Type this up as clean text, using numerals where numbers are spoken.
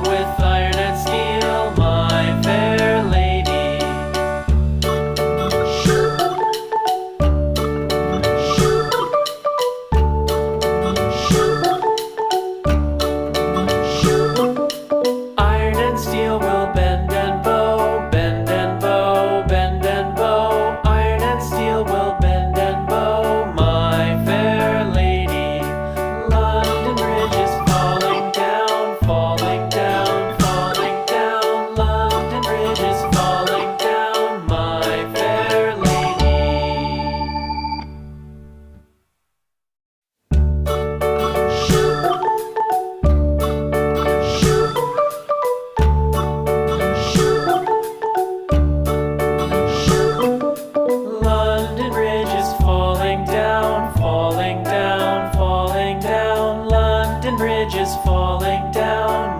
with iron and steel, my fair lady. Iron and steel will bend and bow, bend and bow, bend and bow. Iron and steel will bend and bow, my fair lady. London Bridge is falling down, falling down, falling down. London Bridge is falling down, my fair lady. London Bridge is falling down, falling down, falling down. London Bridge is falling down,